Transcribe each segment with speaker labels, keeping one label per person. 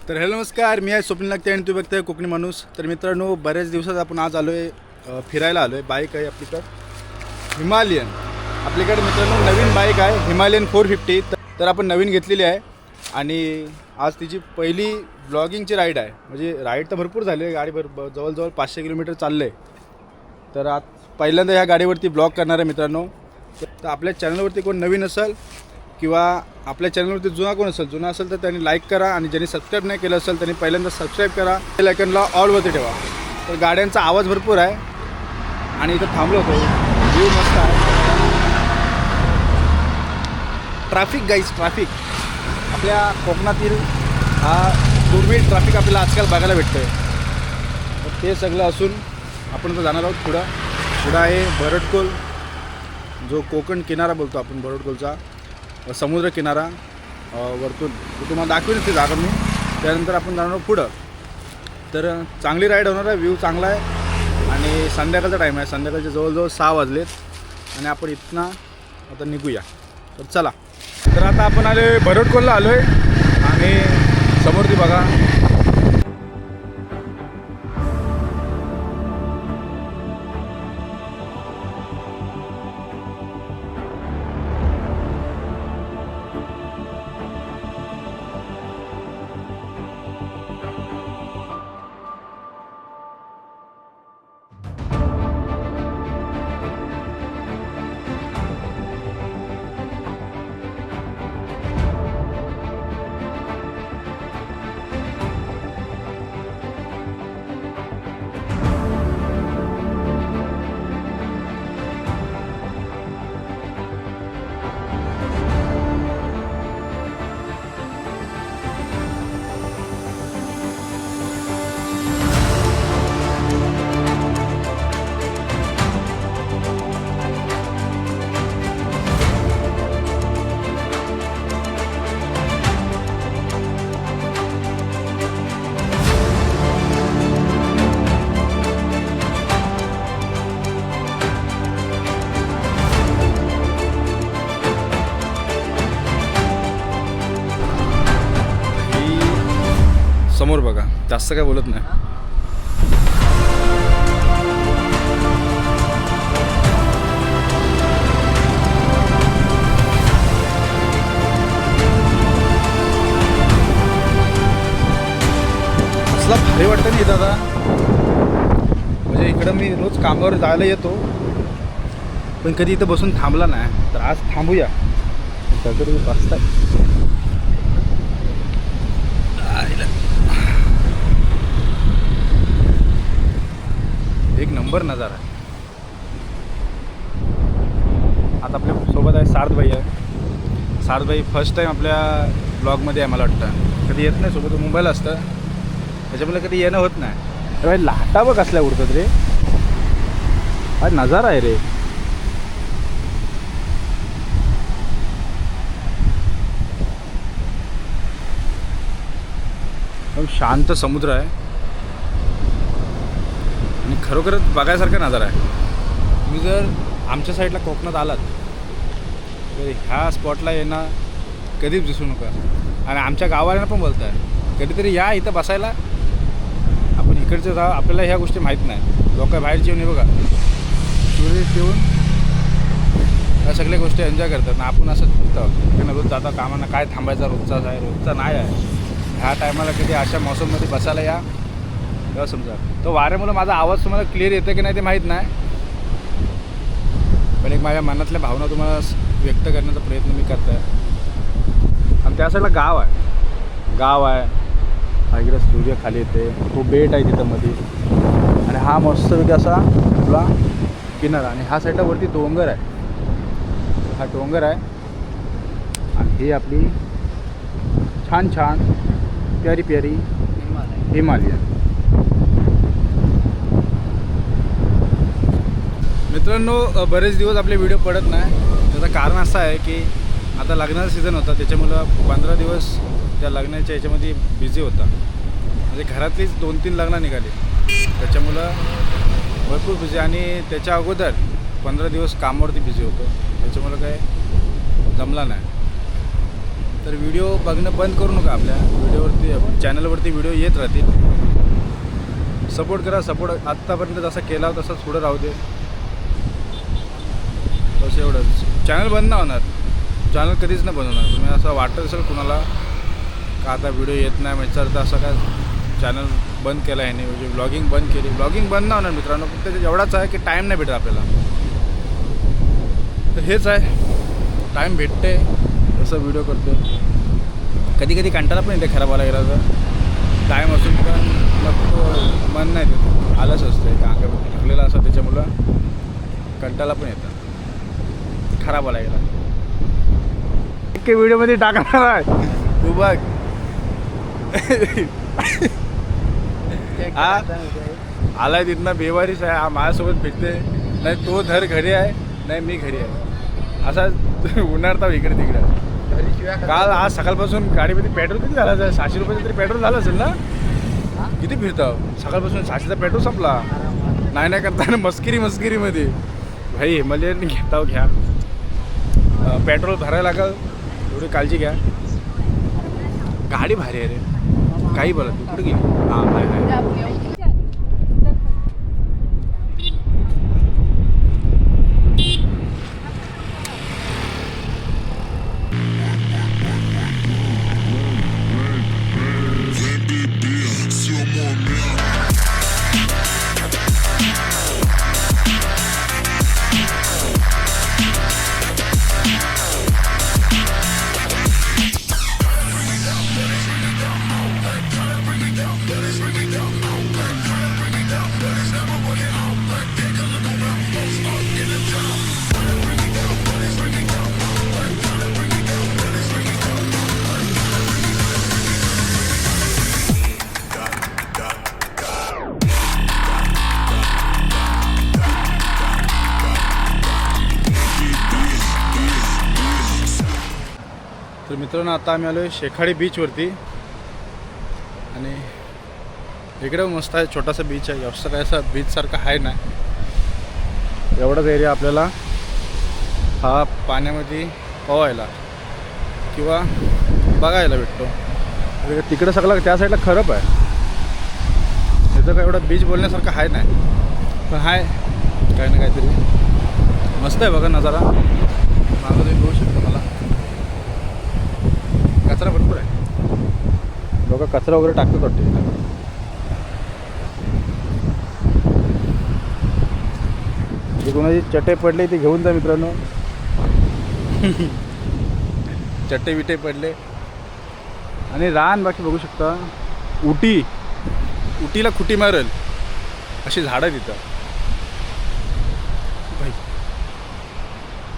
Speaker 1: तर हॅलो नमस्कार, मी आहे स्वप्नील नागते आणि तुम्ही बघताय कोकणी माणूस. तर मित्रांनो, बऱ्याच दिवसात आपण आज आलो आहे फिरायला आलो आहे. बाईक आहे आपल्याकडं हिमालयन. आपल्याकडे मित्रांनो नवीन बाईक आहे हिमालयन 450. तर आपण नवीन घेतलेली आहे आणि आज तिची पहिली ब्लॉगिंगची राईड आहे. म्हणजे राईड तर भरपूर झाली आहे, गाडी जवळजवळ 500 किलोमीटर चाललं आहे. तर आज पहिल्यांदा ह्या गाडीवरती ब्लॉग करणार आहे मित्रांनो. तर आपल्या चॅनलवरती कोण नवीन असेल किंवा आपल्या चॅनलवरती जुना असेल तर त्यांनी लाईक करा आणि ज्यांनी सबस्क्राईब नाही केलं असेल त्यांनी पहिल्यांदा सबस्क्राईब करा. बेल आयकॉनला ऑलवरती ठेवा. तर गाड्यांचा आवाज भरपूर आहे आणि इथं थांबलो होतो. व्ह्यू मस्त आहे. ट्रॅफिक आपल्या कोकणातील हा दुर्मिळ ट्रॅफिक आपल्याला आजकाल बघायला भेटतो आहे. तर ते सगळं असून आपण तर जाणार आहोत पुढं आहे भरडकोल, जो कोकण किनारा बोलतो आपण भरडकोलचा समुद्र किनारा वरतून. तो तुम्हाला दाखवेन ती जागा मी. त्यानंतर आपण जाणार पुढं. तर चांगली राईड होणार आहे, व्ह्यू चांगला आहे आणि संध्याकाळचा टाईम आहे. संध्याकाळचे जवळजवळ 6 वाजलेत आणि आपण इथनं आता निघूया. तर चला. तर आता आपण आलो आहे भरडकोलला आलो आहे आणि समोर ती बघा. समोर बघा, जास्त काय बोलत नाही. असला भारी वाटतं नाही दादा. म्हणजे इकडं मी रोज कामावर जायला येतो पण कधी इथं बसून थांबला नाही. तर आज थांबूया. काहीतरी वाजताय. एक नंबर नजारा आहे. आता आपल्या सोबत आहे सार्थभाई आहे. सार्थभाई फर्स्ट टाईम आपल्या ब्लॉगमध्ये आहे मला वाटतं. कधी येत नाही सोबत, मुंबईला असतं त्याच्यामुळे कधी येणं होत नाही. तर भाई लाटा बघ कसल्या उडतात रे. हा नजारा आहे रे. शांत समुद्र आहे आणि खरोखरच बघायसारखा नजारा आहे. तुम्ही जर आमच्या साईडला कोकणात आलात तर ह्या स्पॉटला येणं कधीच विसरू नका. आणि आमच्या गावाला पण बोलत आहे कधीतरी या इथं बसायला. आपण इकडचे जा, आपल्याला ह्या गोष्टी माहीत नाही. लोक बाहेरची येऊन बघा टुरिस्ट येऊन ह्या सगळ्या गोष्टी एन्जॉय करतात ना. आपण असं तिथं रोज जाता कामांना काय थांबायचा रोजचाच आहे, रोजचा नाही आहे. ह्या टायमाला कधी अशा मौसममध्ये बसायला या तेव्हा समजा. तो वाऱ्यामुळे माझा आवाज तुम्हाला क्लिअर येतो की नाही ते माहीत नाही, पण एक माझ्या मनातल्या भावना तुम्हाला व्यक्त करण्याचा प्रयत्न मी करतो आहे. आणि त्या साईडला गाव आहे. हा इकडे सूर्य खाली येते. तो बेट आहे तिथं मध्ये आणि हा मस्तपैकी असा आपला किनारा. आणि हा साईडला वरती डोंगर आहे. हा डोंगर आहे आणि ही आपली छान प्यारी हिमालयन. मित्रांनो, बरेच दिवस आपले व्हिडिओ पडत नाही. त्याचं कारण असं आहे की आता लग्नाचा सीझन होता त्याच्यामुळं 15 दिवस त्या लग्नाच्या ह्याच्यामध्ये बिझी होता. म्हणजे घरातलीच 2-3 लग्न निघाली त्याच्यामुळं भरपूर बिझी. आणि त्याच्या अगोदर 15 दिवस कामावरती बिझी होतो त्याच्यामुळं काय जमला नाही. तर व्हिडिओ बघणं बंद करू नका. आपल्या व्हिडिओवरती चॅनलवरती व्हिडिओ येत राहतील. सपोर्ट करा. सपोर्ट आत्तापर्यंत जसा केला तसाच पुढं राहू दे. बस एवढंच. चॅनल बंद नाही होणार. चॅनल कधीच नाही बंद होणार. तुम्ही असं वाटत असेल कुणाला का आता व्हिडिओ येत नाही म्हणजे तर असं काय चॅनल बंद केला आहे नाही म्हणजे ब्लॉगिंग बंद केली. ब्लॉगिंग बंद नाही होणार मित्रांनो. फक्त एवढाच आहे की टाईम नाही भेटत आपल्याला. तर हेच आहे, टाईम भेटते तसं व्हिडिओ करतो. कधी कधी कंटाळा पण येते खराब आला गेला तर. टाईम असून पण मग मन नाही देत. आलंच असतं का अंगामध्ये ठरलेलं असं त्याच्यामुळं कंटाळा पण येतं खराब आला गेला. एक व्हिडिओमध्ये टाकणार आहे तू बघ. हा आलाय तिथनं बेवारीच आहे. हा माझ्यासोबत भेटते नाही. तो धर घरी आहे नाही मी घरी आहे. असा उन्हाळता इकडे तिकडे. काल आज सकाळपासून गाडीमध्ये पेट्रोल किती झालं आहे? 600 रुपयाचं तरी पेट्रोल झालं असेल ना. किती फिरतो सकाळपासून? 600चा पेट्रोल संपला. नाही करताना मस्किरीमध्ये भाई हिमालयन घेता घ्या. पेट्रोल भरायला लागल एवढी काळजी घ्या. गाडी भारी आहे रे. काही बोला तू कुठे गेली? हां आहे. तर मित्रांनो आता आम्ही आलो आहे शेखाडी बीचवरती. आणि इकडं मस्त आहे. छोटासा बीच आहे. जास्त काय असं बीचसारखं आहे ना. एवढाच एरिया आपल्याला हा पाण्यामध्ये पोहायला किंवा बघायला भेटतो. तिकडं सगळं त्या साईडला खरंच आहे. तिथं काय एवढं बीच बोलण्यासारखं आहे नाही पण आहे काही ना काहीतरी. मस्त आहे बघा नजारा. मागं तुम्ही बघू शकता. मला कचरा भरपूर आहे. लोक कचरा वगैरे टाकतात वाटते. जे कोणाची चटई पडले ते घेऊन जा मित्रांनो. चटई विटे पडले. आणि रान बाकी बघू शकता. उटीला खुटी मारेल अशी झाडं तिथं. भाई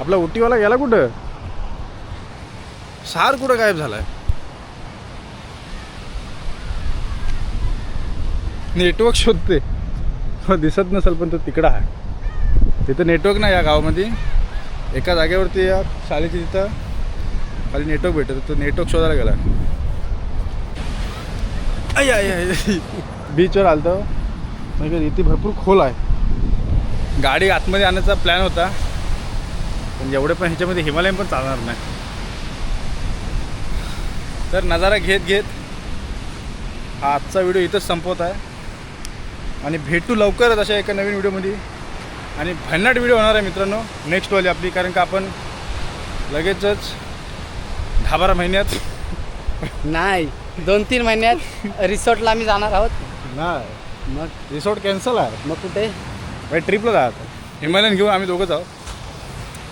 Speaker 1: आपला उटीवाला गेला कुठं? सार कुठं गायब झालाय? नेटवर्क शोधते. दिसत नसेल पण तो तिकडं आहे. तिथं नेटवर्क नाही या गावामध्ये. एका जागेवरती या शाळेची तिथं खाली नेटवर्क भेटत. तो नेटवर्क शोधायला गेला. बीचवर आलतो म्हणजे इथे भरपूर खोल आहे. गाडी आतमध्ये आणण्याचा प्लॅन होता पण एवढे पण ह्याच्यामध्ये हिमालयन पण चालणार नाही. तर नजारा घेत हा आजचा व्हिडिओ इथंच संपवत आहे. आणि भेटू लवकरच अशा एका नवीन व्हिडिओमध्ये. आणि भन्नाट व्हिडिओ होणार आहे मित्रांनो नेक्स्टवाली आपली. कारण का आपण लगेचच 10-12 महिन्यात
Speaker 2: नाही 2-3 महिन्यात रिसॉर्टला आम्ही जाणार आहोत.
Speaker 1: नाही मग रिसॉर्ट कॅन्सल आहे.
Speaker 2: मग कुठे?
Speaker 1: बाई ट्रिपला जात हिमालयन घेऊन आम्ही दोघंच आहोत.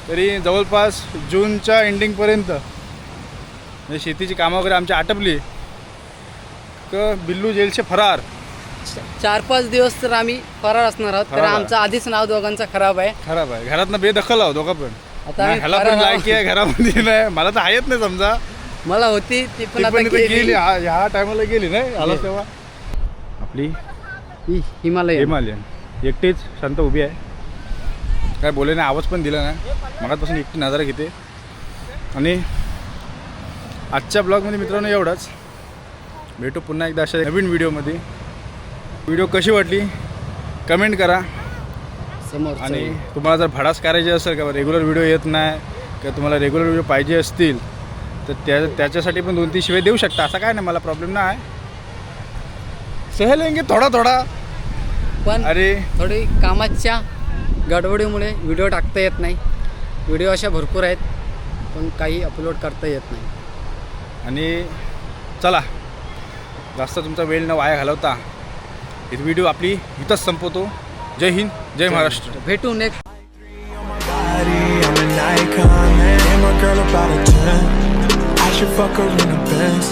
Speaker 1: तरी जवळपास जूनच्या एंडिंगपर्यंत म्हणजे शेतीची कामं वगैरे आमची आटपली क बिल्लू जेलचे फरार.
Speaker 2: 4-5 दिवस तर आम्ही फरार असणार आहोत. तर आमचं आधीच नाव दोघांचं खराब आहे.
Speaker 1: घरातनं बेदखल आहोत दोघं पण.
Speaker 2: आता
Speaker 1: ह्याला पण लायकी आहे घरामध्ये नाही. मला तर आहेच नाही समजा.
Speaker 2: मला होती ती पण आता
Speaker 1: गेली. ह्या टायमाला गेली नाही आलाच तेव्हा. आपली हिमालयन एकटीच शांत उभी आहे. काय बोले नाही. आवाज पण दिला नाही. मगापासून एकटी नजारा घेते. आणि आजच्या ब्लॉगमध्ये मित्रांनो एवढंच. भेटू पुन्हा एकदा अशा नवीन व्हिडिओमध्ये. व्हिडिओ कशी वाटली कमेंट करा.
Speaker 2: समोर
Speaker 1: आणि तुम्हाला जर भडास करायचे असेल का रेग्युलर व्हिडिओ येत नाही किंवा तुम्हाला रेग्युलर व्हिडिओ पाहिजे असतील तर त्याच्यासाठी पण 2-3 शिवाय देऊ शकता, असं काय नाही, मला प्रॉब्लेम नाही. सहलेंगे थोडा थोडा.
Speaker 2: पण
Speaker 1: अरे
Speaker 2: थोडी कामाच्या गडबडीमुळे व्हिडिओ टाकता येत नाही. व्हिडिओ अशा भरपूर आहेत पण काही अपलोड करता येत नाही.
Speaker 1: आणि चला जास्त तुमचा वेळ न वाया घालवता ही व्हिडिओ आपली इथंच संपवतो. जय हिंद, जय महाराष्ट्र.
Speaker 2: भेटू next.
Speaker 3: I'm an icon, man. And my girl about a 10. I should fuck her in the Benz.